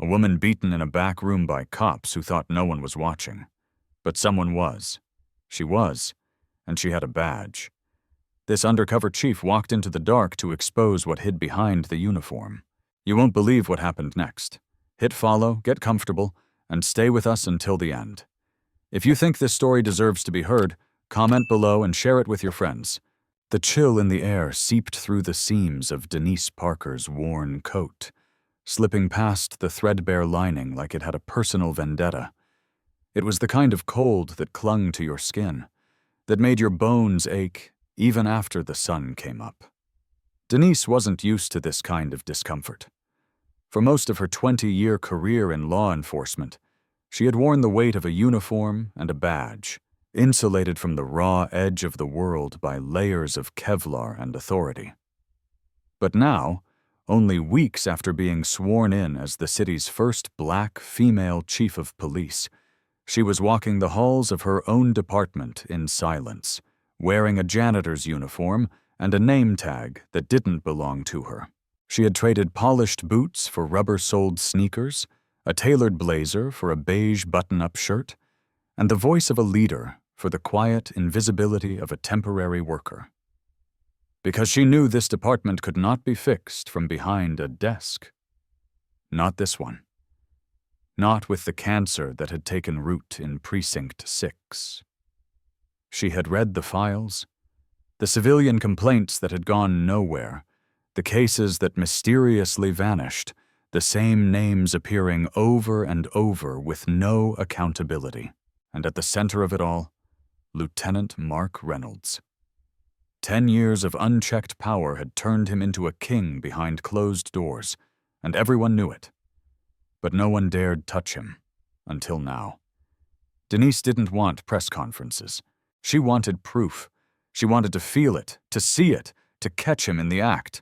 A woman beaten in a back room by cops who thought no one was watching. But someone was. She was, and she had a badge. This undercover chief walked into the dark to expose what hid behind the uniform. You won't believe what happened next. Hit follow, get comfortable, and stay with us until the end. If you think this story deserves to be heard, comment below and share it with your friends. The chill in the air seeped through the seams of Denise Parker's worn coat, slipping past the threadbare lining like it had a personal vendetta. It was the kind of cold that clung to your skin, that made your bones ache even after the sun came up. Denise wasn't used to this kind of discomfort. For most of her 20-year career in law enforcement, she had worn the weight of a uniform and a badge, insulated from the raw edge of the world by layers of Kevlar and authority. But now, only weeks after being sworn in as the city's first black female chief of police, she was walking the halls of her own department in silence, wearing a janitor's uniform and a name tag that didn't belong to her. She had traded polished boots for rubber-soled sneakers, a tailored blazer for a beige button-up shirt, and the voice of a leader for the quiet invisibility of a temporary worker. Because she knew this department could not be fixed from behind a desk. Not this one. Not with the cancer that had taken root in Precinct 6. She had read the files, the civilian complaints that had gone nowhere, the cases that mysteriously vanished, the same names appearing over and over with no accountability. And at the center of it all, Lieutenant Mark Reynolds. 10 years of unchecked power had turned him into a king behind closed doors, and everyone knew it. But no one dared touch him, until now. Denise didn't want press conferences. She wanted proof. She wanted to feel it, to see it, to catch him in the act.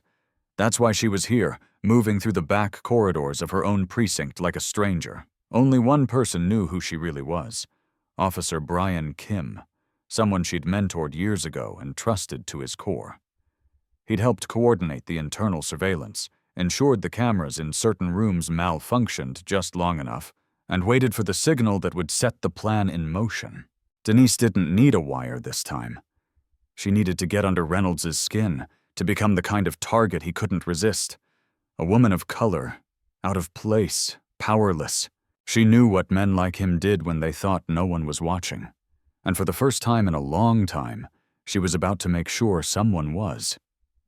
That's why she was here, moving through the back corridors of her own precinct like a stranger. Only one person knew who she really was. Officer Brian Kim. Someone she'd mentored years ago and trusted to his core. He'd helped coordinate the internal surveillance, ensured the cameras in certain rooms malfunctioned just long enough, and waited for the signal that would set the plan in motion. Denise didn't need a wire this time. She needed to get under Reynolds' skin, to become the kind of target he couldn't resist. A woman of color, out of place, powerless. She knew what men like him did when they thought no one was watching. And for the first time in a long time, she was about to make sure someone was.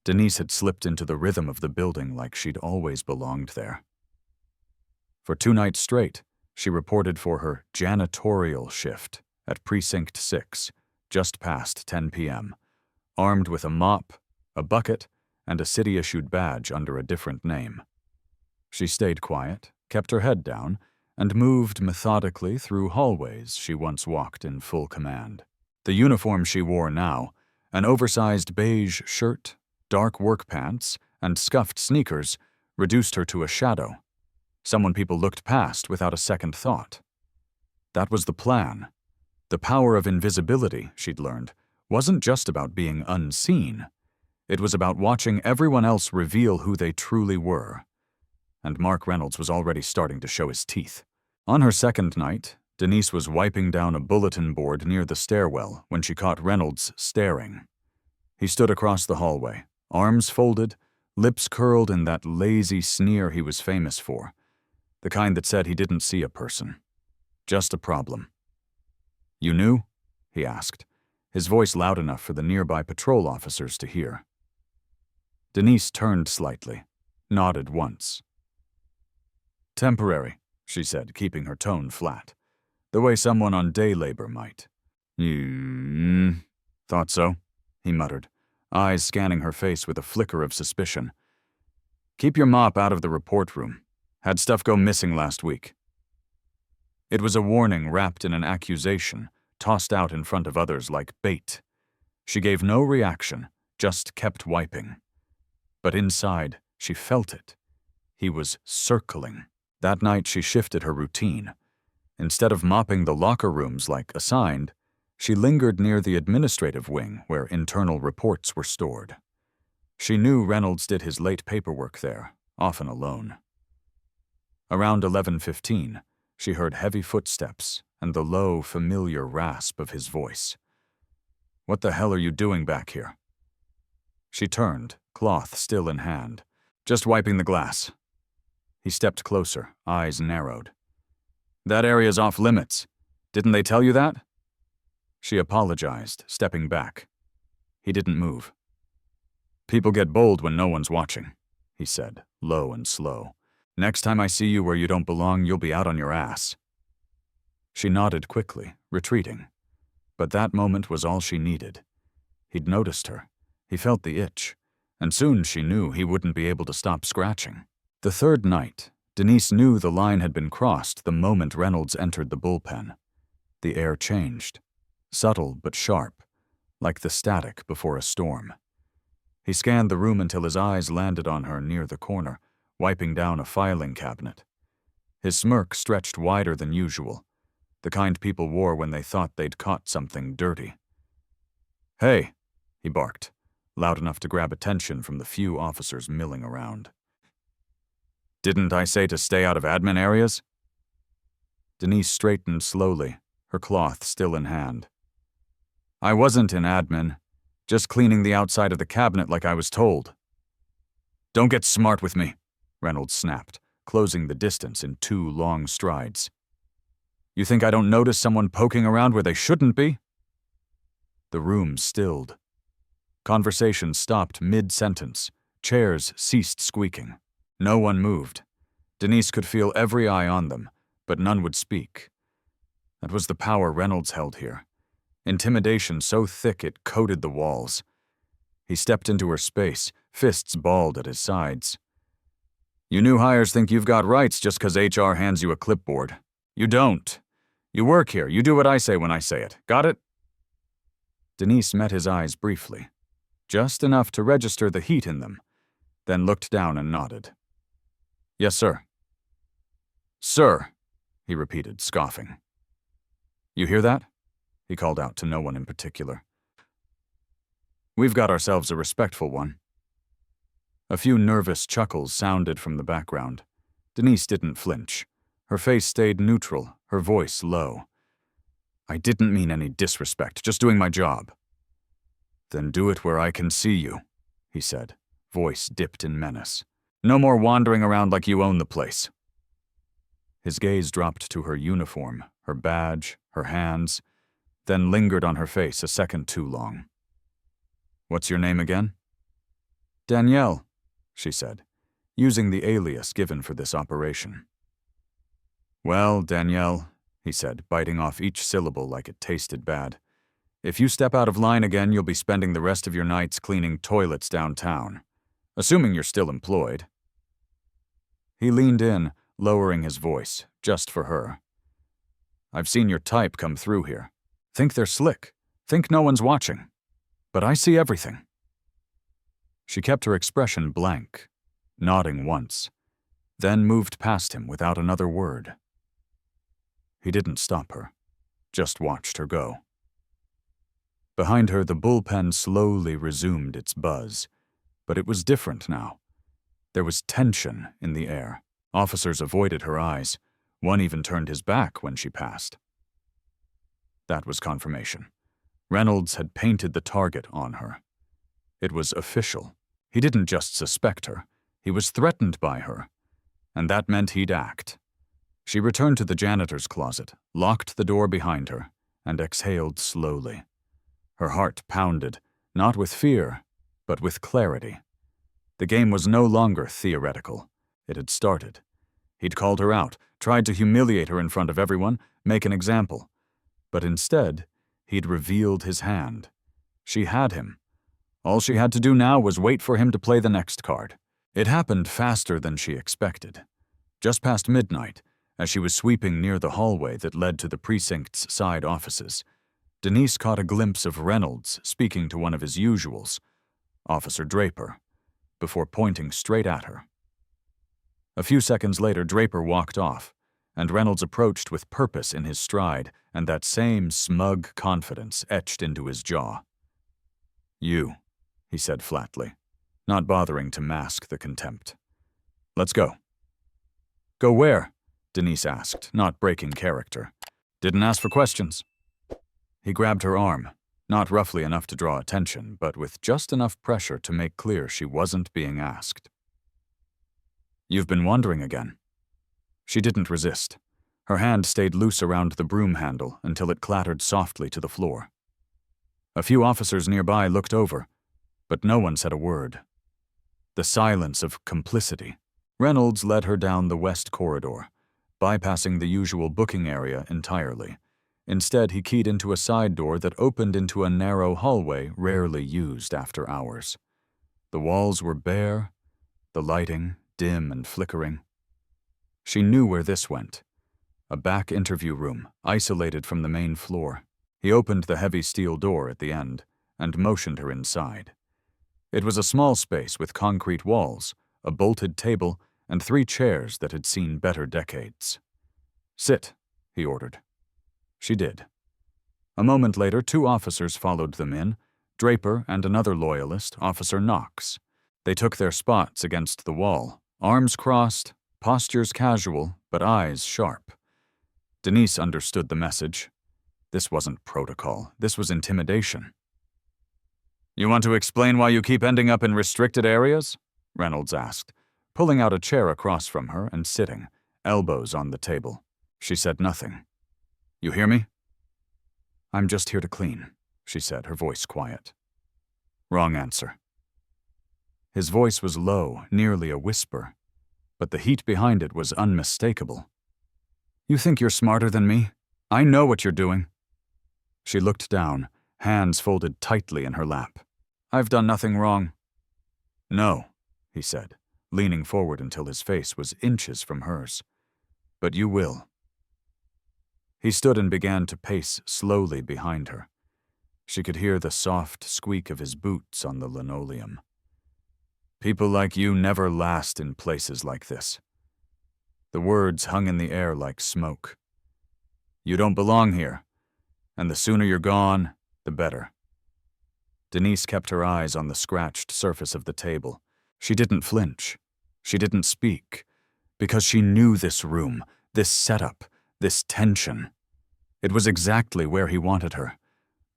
Denise had slipped into the rhythm of the building like she'd always belonged there. For 2 nights straight, she reported for her janitorial shift at Precinct 6, just past 10 p.m., armed with a mop, a bucket, and a city-issued badge under a different name. She stayed quiet, kept her head down, and moved methodically through hallways she once walked in full command. The uniform she wore now, an oversized beige shirt, dark work pants, and scuffed sneakers, reduced her to a shadow. Someone people looked past without a second thought. That was the plan. The power of invisibility, she'd learned, wasn't just about being unseen. It was about watching everyone else reveal who they truly were. And Mark Reynolds was already starting to show his teeth. On her second night, Denise was wiping down a bulletin board near the stairwell when she caught Reynolds staring. He stood across the hallway, arms folded, lips curled in that lazy sneer he was famous for, the kind that said he didn't see a person, just a problem. "You knew?" he asked, his voice loud enough for the nearby patrol officers to hear. Denise turned slightly, nodded once. "Temporary," she said, keeping her tone flat, the way someone on day labor might. Thought so," he muttered, eyes scanning her face with a flicker of suspicion. "Keep your mop out of the report room. Had stuff go missing last week." It was a warning wrapped in an accusation, tossed out in front of others like bait. She gave no reaction, just kept wiping. But inside, she felt it. He was circling. That night she shifted her routine. Instead of mopping the locker rooms like assigned, she lingered near the administrative wing where internal reports were stored. She knew Reynolds did his late paperwork there, often alone. Around 11:15, she heard heavy footsteps and the low, familiar rasp of his voice. "What the hell are you doing back here?" She turned, cloth still in hand. "Just wiping the glass." He stepped closer, eyes narrowed. "That area's off limits. Didn't they tell you that?" She apologized, stepping back. He didn't move. "People get bold when no one's watching," he said, low and slow. "Next time I see you where you don't belong, you'll be out on your ass." She nodded quickly, retreating. But that moment was all she needed. He'd noticed her. He felt the itch. And soon she knew he wouldn't be able to stop scratching. The third night, Denise knew the line had been crossed the moment Reynolds entered the bullpen. The air changed. Subtle but sharp, like the static before a storm. He scanned the room until his eyes landed on her near the corner, wiping down a filing cabinet. His smirk stretched wider than usual, the kind people wore when they thought they'd caught something dirty. "Hey," he barked, loud enough to grab attention from the few officers milling around. "Didn't I say to stay out of admin areas?" Denise straightened slowly, her cloth still in hand. "I wasn't in admin, just cleaning the outside of the cabinet like I was told." "Don't get smart with me," Reynolds snapped, closing the distance in 2 long strides. "You think I don't notice someone poking around where they shouldn't be?" The room stilled. Conversation stopped mid-sentence. Chairs ceased squeaking. No one moved. Denise could feel every eye on them, but none would speak. That was the power Reynolds held here. Intimidation so thick it coated the walls. He stepped into her space, fists balled at his sides. "You new hires think you've got rights just 'cause HR hands you a clipboard. You don't. You work here. You do what I say when I say it. Got it?" Denise met his eyes briefly, just enough to register the heat in them, then looked down and nodded. "Yes, sir." "Sir," he repeated, scoffing. "You hear that?" he called out to no one in particular. "We've got ourselves a respectful one." A few nervous chuckles sounded from the background. Denise didn't flinch. Her face stayed neutral, her voice low. "I didn't mean any disrespect, just doing my job." "Then do it where I can see you," he said, voice dipped in menace. "No more wandering around like you own the place." His gaze dropped to her uniform, her badge, her hands, then lingered on her face a second too long. "What's your name again?" "Danielle," she said, using the alias given for this operation. "Well, Danielle," he said, biting off each syllable like it tasted bad, "if you step out of line again, you'll be spending the rest of your nights cleaning toilets downtown. Assuming you're still employed." He leaned in, lowering his voice, just for her. "I've seen your type come through here. Think they're slick. Think no one's watching. But I see everything." She kept her expression blank, nodding once, then moved past him without another word. He didn't stop her, just watched her go. Behind her, the bullpen slowly resumed its buzz, but it was different now. There was tension in the air. Officers avoided her eyes. One even turned his back when she passed. That was confirmation. Reynolds had painted the target on her. It was official. He didn't just suspect her. He was threatened by her. And that meant he'd act. She returned to the janitor's closet, locked the door behind her, and exhaled slowly. Her heart pounded, not with fear, but with clarity. The game was no longer theoretical. It had started. He'd called her out, tried to humiliate her in front of everyone, make an example. But instead, he'd revealed his hand. She had him. All she had to do now was wait for him to play the next card. It happened faster than she expected. Just past midnight, as she was sweeping near the hallway that led to the precinct's side offices, Denise caught a glimpse of Reynolds speaking to one of his usuals, Officer Draper, before pointing straight at her. A few seconds later, Draper walked off, and Reynolds approached with purpose in his stride and that same smug confidence etched into his jaw. "You," he said flatly, not bothering to mask the contempt. "Let's go." Go where? Denise asked, not breaking character. Didn't ask for questions. He grabbed her arm, not roughly enough to draw attention, but with just enough pressure to make clear she wasn't being asked. You've been wandering again. She didn't resist. Her hand stayed loose around the broom handle until it clattered softly to the floor. A few officers nearby looked over, but no one said a word. The silence of complicity. Reynolds led her down the west corridor, bypassing the usual booking area entirely. Instead, he keyed into a side door that opened into a narrow hallway rarely used after hours. The walls were bare, the lighting dim and flickering. She knew where this went. A back interview room, isolated from the main floor. He opened the heavy steel door at the end and motioned her inside. It was a small space with concrete walls, a bolted table, and 3 chairs that had seen better decades. Sit, he ordered. She did. A moment later, 2 officers followed them in, Draper and another loyalist, Officer Knox. They took their spots against the wall, arms crossed, postures casual, but eyes sharp. Denise understood the message. This wasn't protocol. This was intimidation. You want to explain why you keep ending up in restricted areas? Reynolds asked, pulling out a chair across from her and sitting, elbows on the table. She said nothing. You hear me? I'm just here to clean, she said, her voice quiet. Wrong answer. His voice was low, nearly a whisper, but the heat behind it was unmistakable. You think you're smarter than me? I know what you're doing. She looked down, hands folded tightly in her lap. I've done nothing wrong. No, he said, leaning forward until his face was inches from hers. But you will. He stood and began to pace slowly behind her. She could hear the soft squeak of his boots on the linoleum. People like you never last in places like this. The words hung in the air like smoke. You don't belong here, and the sooner you're gone, the better. Denise kept her eyes on the scratched surface of the table. She didn't flinch. She didn't speak, because she knew this room, this setup, this tension. It was exactly where he wanted her,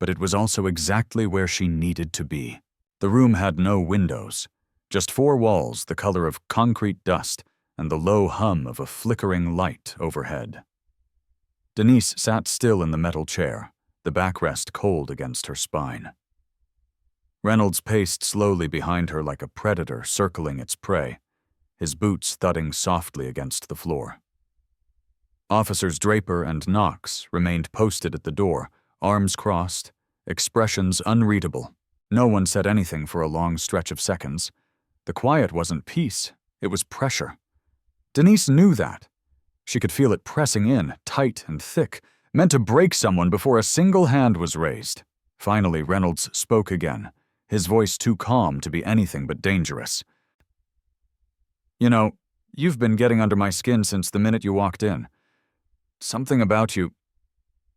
but it was also exactly where she needed to be. The room had no windows, just 4 walls the color of concrete dust and the low hum of a flickering light overhead. Denise sat still in the metal chair, the backrest cold against her spine. Reynolds paced slowly behind her like a predator circling its prey, his boots thudding softly against the floor. Officers Draper and Knox remained posted at the door, arms crossed, expressions unreadable. No one said anything for a long stretch of seconds. The quiet wasn't peace, it was pressure. Denise knew that. She could feel it pressing in, tight and thick, meant to break someone before a single hand was raised. Finally, Reynolds spoke again, his voice too calm to be anything but dangerous. You know, you've been getting under my skin since the minute you walked in. Something about you.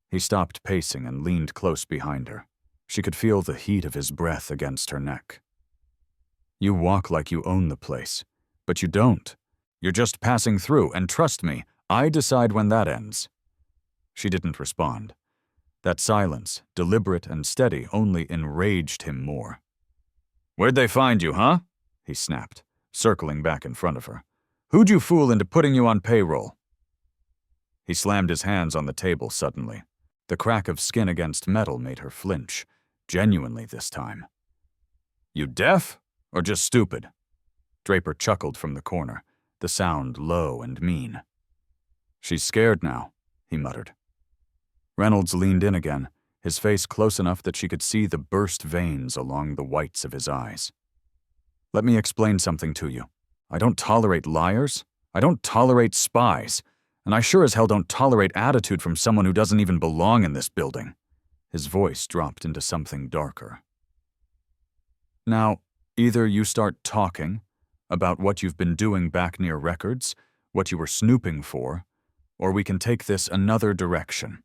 He stopped pacing and leaned close behind her. She could feel the heat of his breath against her neck. You walk like you own the place, but you don't. You're just passing through, and trust me, I decide when that ends. She didn't respond. That silence, deliberate and steady, only enraged him more. Where'd they find you, huh? He snapped, circling back in front of her. Who'd you fool into putting you on payroll? He slammed his hands on the table suddenly. The crack of skin against metal made her flinch, genuinely this time. You deaf? Or just stupid? Draper chuckled from the corner, the sound low and mean. She's scared now, he muttered. Reynolds leaned in again, his face close enough that she could see the burst veins along the whites of his eyes. Let me explain something to you. I don't tolerate liars. I don't tolerate spies. And I sure as hell don't tolerate attitude from someone who doesn't even belong in this building. His voice dropped into something darker. Now, either you start talking about what you've been doing back near records, what you were snooping for, or we can take this another direction.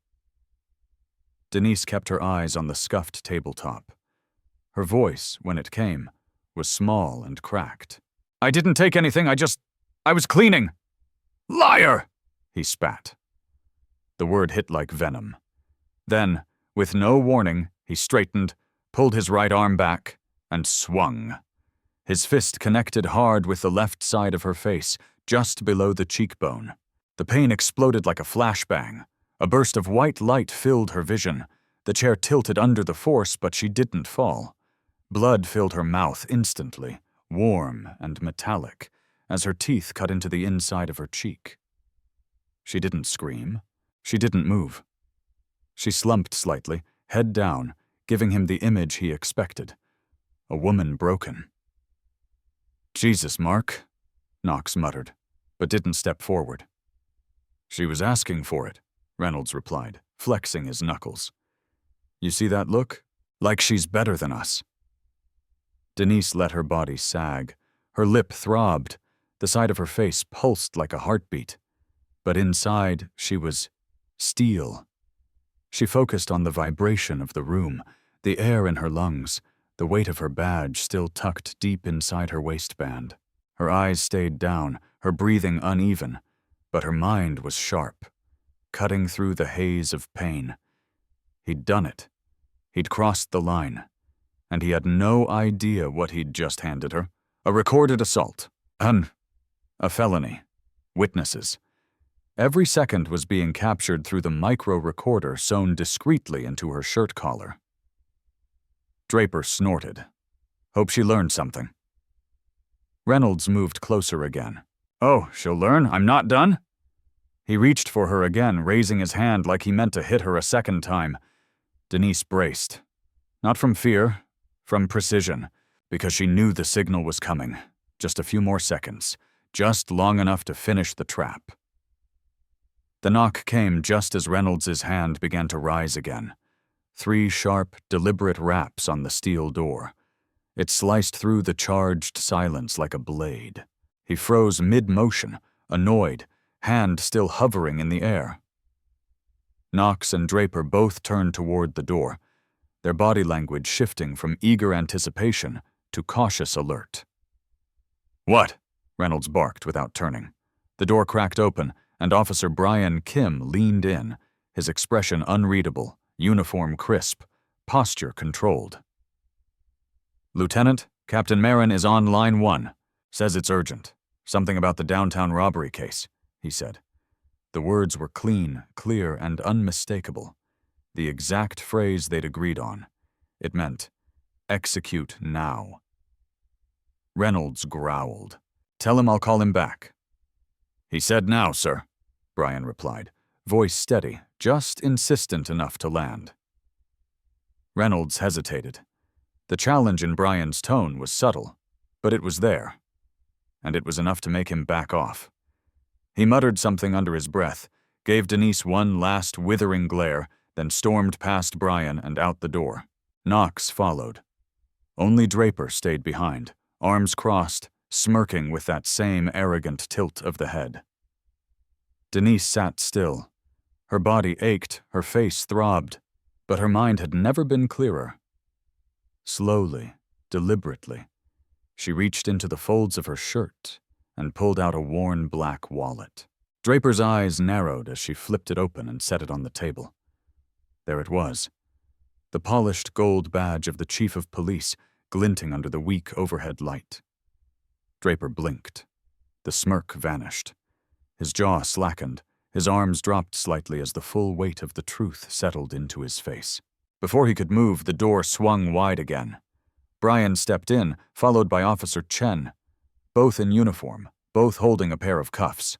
Denise kept her eyes on the scuffed tabletop. Her voice, when it came, was small and cracked. I didn't take anything, I was cleaning. Liar! He spat. The word hit like venom. Then, with no warning, he straightened, pulled his right arm back, and swung. His fist connected hard with the left side of her face, just below the cheekbone. The pain exploded like a flashbang. A burst of white light filled her vision. The chair tilted under the force, but she didn't fall. Blood filled her mouth instantly, warm and metallic, as her teeth cut into the inside of her cheek. She didn't scream. She didn't move. She slumped slightly, head down, giving him the image he expected. A woman broken. Jesus, Mark, Knox muttered, but didn't step forward. She was asking for it, Reynolds replied, flexing his knuckles. You see that look? Like she's better than us. Denise let her body sag. Her lip throbbed. The side of her face pulsed like a heartbeat. But inside, she was steel. She focused on the vibration of the room, the air in her lungs, the weight of her badge still tucked deep inside her waistband. Her eyes stayed down, her breathing uneven, but her mind was sharp, cutting through the haze of pain. He'd done it. He'd crossed the line. And he had no idea what he'd just handed her. A recorded assault. A felony. Witnesses. Every second was being captured through the micro-recorder sewn discreetly into her shirt collar. Draper snorted. Hope she learned something. Reynolds moved closer again. Oh, she'll learn? I'm not done? He reached for her again, raising his hand like he meant to hit her a second time. Denise braced. Not from fear, from precision, because she knew the signal was coming. Just a few more seconds, just long enough to finish the trap. The knock came just as Reynolds' hand began to rise again. 3 sharp, deliberate raps on the steel door. It sliced through the charged silence like a blade. He froze mid-motion, annoyed, hand still hovering in the air. Knox and Draper both turned toward the door, their body language shifting from eager anticipation to cautious alert. What? Reynolds barked without turning. The door cracked open, and Officer Brian Kim leaned in, his expression unreadable, uniform crisp, posture controlled. Lieutenant, Captain Marin is on line 1. Says it's urgent. Something about the downtown robbery case, he said. The words were clean, clear, and unmistakable. The exact phrase they'd agreed on. It meant, execute now. Reynolds growled. Tell him I'll call him back. He said now, sir, Brian replied, voice steady, just insistent enough to land. Reynolds hesitated. The challenge in Brian's tone was subtle, but it was there, and it was enough to make him back off. He muttered something under his breath, gave Denise one last withering glare, then stormed past Brian and out the door. Knox followed. Only Draper stayed behind, arms crossed, smirking with that same arrogant tilt of the head. Denise sat still. Her body ached, her face throbbed, but her mind had never been clearer. Slowly, deliberately, she reached into the folds of her shirt and pulled out a worn black wallet. Draper's eyes narrowed as she flipped it open and set it on the table. There it was, the polished gold badge of the chief of police glinting under the weak overhead light. Draper blinked. The smirk vanished. His jaw slackened, his arms dropped slightly as the full weight of the truth settled into his face. Before he could move, the door swung wide again. Brian stepped in, followed by Officer Chen, both in uniform, both holding a pair of cuffs.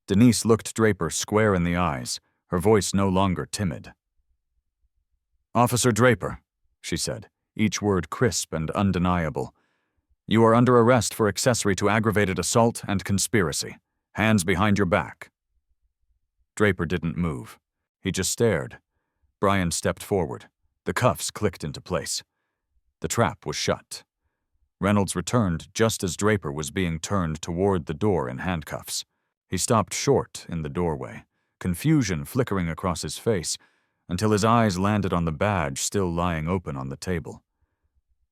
Denise looked Draper square in the eyes, her voice no longer timid. Officer Draper, she said, each word crisp and undeniable. You are under arrest for accessory to aggravated assault and conspiracy. Hands behind your back. Draper didn't move. He just stared. Brian stepped forward. The cuffs clicked into place. The trap was shut. Reynolds returned just as Draper was being turned toward the door in handcuffs. He stopped short in the doorway, confusion flickering across his face, until his eyes landed on the badge still lying open on the table.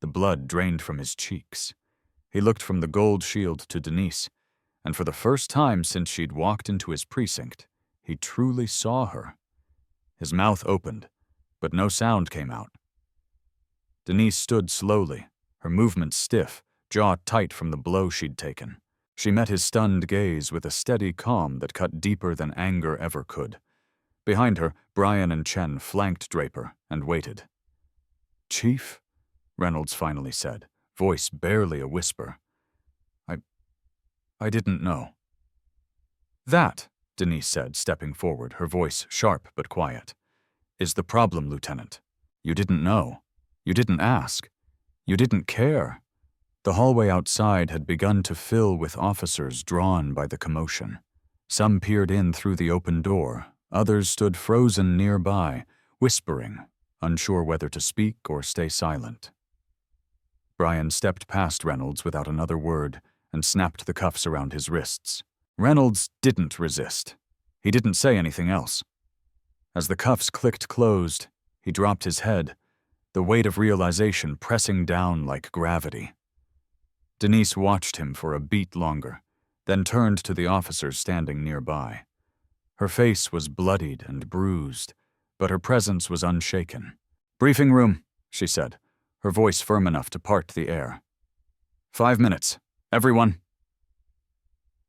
The blood drained from his cheeks. He looked from the gold shield to Denise, And for the first time since she'd walked into his precinct, he truly saw her. His mouth opened, but no sound came out. Denise stood slowly, her movements stiff, jaw tight from the blow she'd taken. She met his stunned gaze with a steady calm that cut deeper than anger ever could. Behind her, Brian and Chen flanked Draper and waited. "Chief," Reynolds finally said, voice barely a whisper. I didn't know." "That," Denise said, stepping forward, her voice sharp but quiet, "is the problem, Lieutenant. You didn't know. You didn't ask. You didn't care." The hallway outside had begun to fill with officers drawn by the commotion. Some peered in through the open door, others stood frozen nearby, whispering, unsure whether to speak or stay silent. Brian stepped past Reynolds without another word and snapped the cuffs around his wrists. Reynolds didn't resist. He didn't say anything else. As the cuffs clicked closed, he dropped his head, the weight of realization pressing down like gravity. Denise watched him for a beat longer, then turned to the officers standing nearby. Her face was bloodied and bruised, but her presence was unshaken. "Briefing room," she said, her voice firm enough to part the air. 5 minutes. Everyone."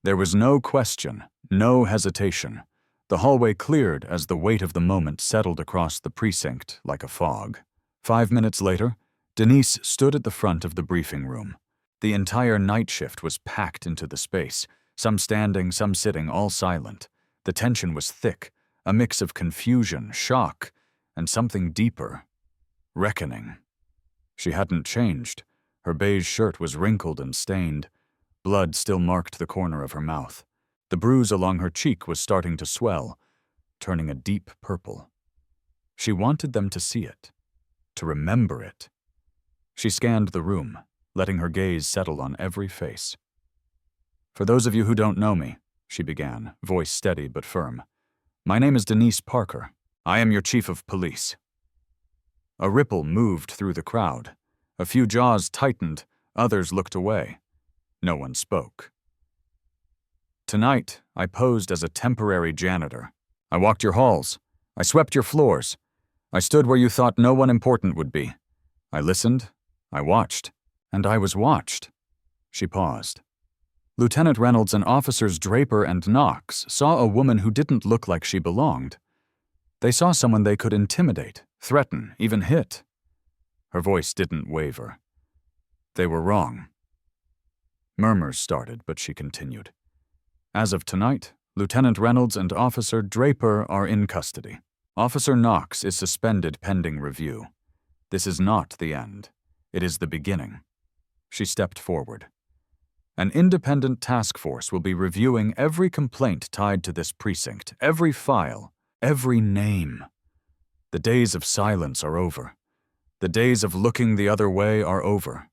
There was no question, no hesitation. The hallway cleared as the weight of the moment settled across the precinct like a fog. 5 minutes later, Denise stood at the front of the briefing room. The entire night shift was packed into the space, some standing, some sitting, all silent. The tension was thick, a mix of confusion, shock, and something deeper. Reckoning. She hadn't changed. Her beige shirt was wrinkled and stained. Blood still marked the corner of her mouth. The bruise along her cheek was starting to swell, turning a deep purple. She wanted them to see it, to remember it. She scanned the room, letting her gaze settle on every face. "For those of you who don't know me," she began, voice steady but firm, "my name is Denise Parker. I am your chief of police." A ripple moved through the crowd. A few jaws tightened, others looked away. No one spoke. "Tonight, I posed as a temporary janitor. I walked your halls. I swept your floors. I stood where you thought no one important would be. I listened, I watched, and I was watched." She paused. Lieutenant Reynolds and Officers Draper and Knox saw a woman who didn't look like she belonged. They saw someone they could intimidate, threaten, even hit. Her voice didn't waver. They were wrong. Murmurs started, but she continued. "As of tonight, Lieutenant Reynolds and Officer Draper are in custody. Officer Knox is suspended pending review. This is not the end. It is the beginning." She stepped forward. "An independent task force will be reviewing every complaint tied to this precinct, every file, every name. The days of silence are over. The days of looking the other way are over."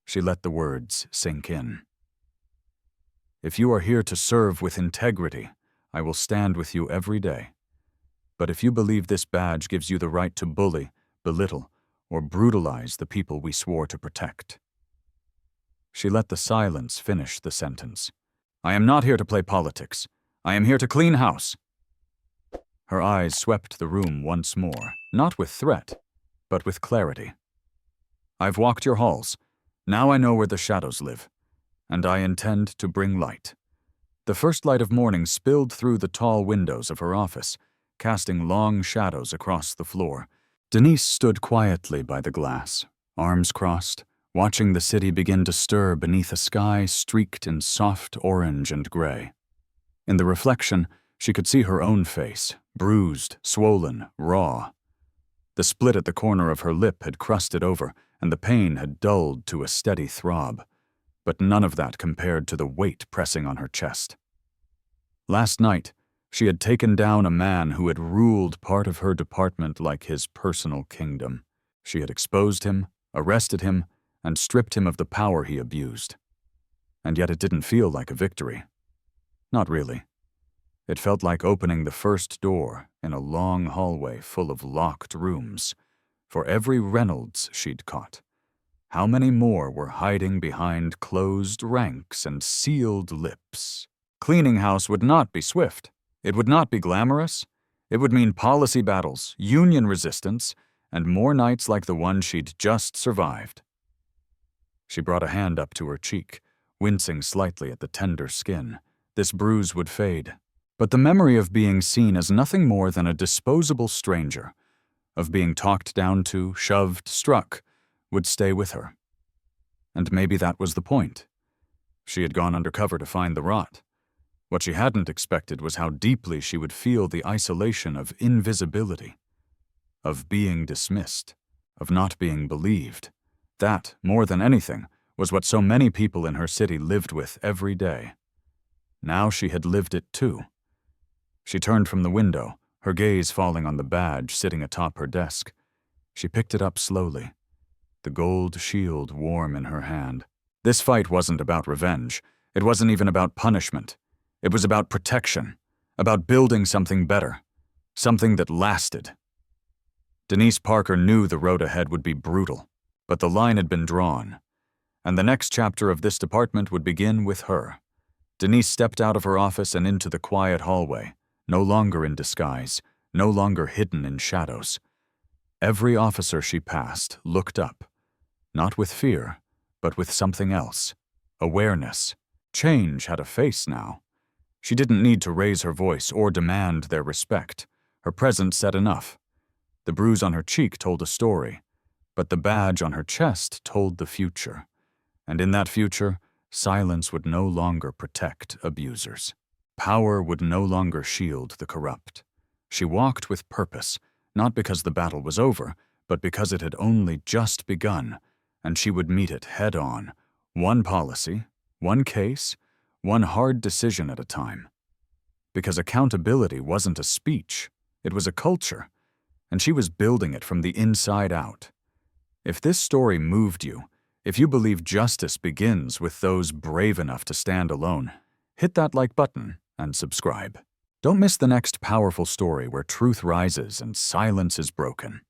She let the words sink in. "If you are here to serve with integrity, I will stand with you every day. But if you believe this badge gives you the right to bully, belittle, or brutalize the people we swore to protect." She let the silence finish the sentence. "I am not here to play politics. I am here to clean house." Her eyes swept the room once more, not with threat, but with clarity. "I've walked your halls. Now I know where the shadows live, and I intend to bring light." The first light of morning spilled through the tall windows of her office, casting long shadows across the floor. Denise stood quietly by the glass, arms crossed, watching the city begin to stir beneath a sky streaked in soft orange and gray. In the reflection, she could see her own face, bruised, swollen, raw. The split at the corner of her lip had crusted over, and the pain had dulled to a steady throb, but none of that compared to the weight pressing on her chest. Last night, she had taken down a man who had ruled part of her department like his personal kingdom. She had exposed him, arrested him, and stripped him of the power he abused. And yet it didn't feel like a victory. Not really. It felt like opening the first door in a long hallway full of locked rooms, for every Reynolds she'd caught, How many more were hiding behind closed ranks and sealed lips? Cleaning house would not be swift. It would not be glamorous. It would mean policy battles, union resistance, and more nights like the one she'd just survived. She brought a hand up to her cheek, wincing slightly at the tender skin. This bruise would fade. But the memory of being seen as nothing more than a disposable stranger, of being talked down to, shoved, struck, would stay with her. And maybe that was the point. She had gone undercover to find the rot. What she hadn't expected was how deeply she would feel the isolation of invisibility, of being dismissed, of not being believed. That, more than anything, was what so many people in her city lived with every day. Now she had lived it too. She turned from the window, her gaze falling on the badge sitting atop her desk. She picked it up slowly, the gold shield warm in her hand. This fight wasn't about revenge. It wasn't even about punishment. It was about protection, about building something better, something that lasted. Denise Parker knew the road ahead would be brutal, but the line had been drawn, and the next chapter of this department would begin with her. Denise stepped out of her office and into the quiet hallway, no longer in disguise, no longer hidden in shadows. Every officer she passed looked up, not with fear, but with something else, awareness. Change had a face now. She didn't need to raise her voice or demand their respect. Her presence said enough. The bruise on her cheek told a story, but the badge on her chest told the future. And in that future, silence would no longer protect abusers. Power would no longer shield the corrupt. She walked with purpose, not because the battle was over, but because it had only just begun, and she would meet it head-on, one policy, one case, one hard decision at a time. Because accountability wasn't a speech, it was a culture, and she was building it from the inside out. If this story moved you, if you believe justice begins with those brave enough to stand alone, hit that like button and subscribe. Don't miss the next powerful story where truth rises and silence is broken.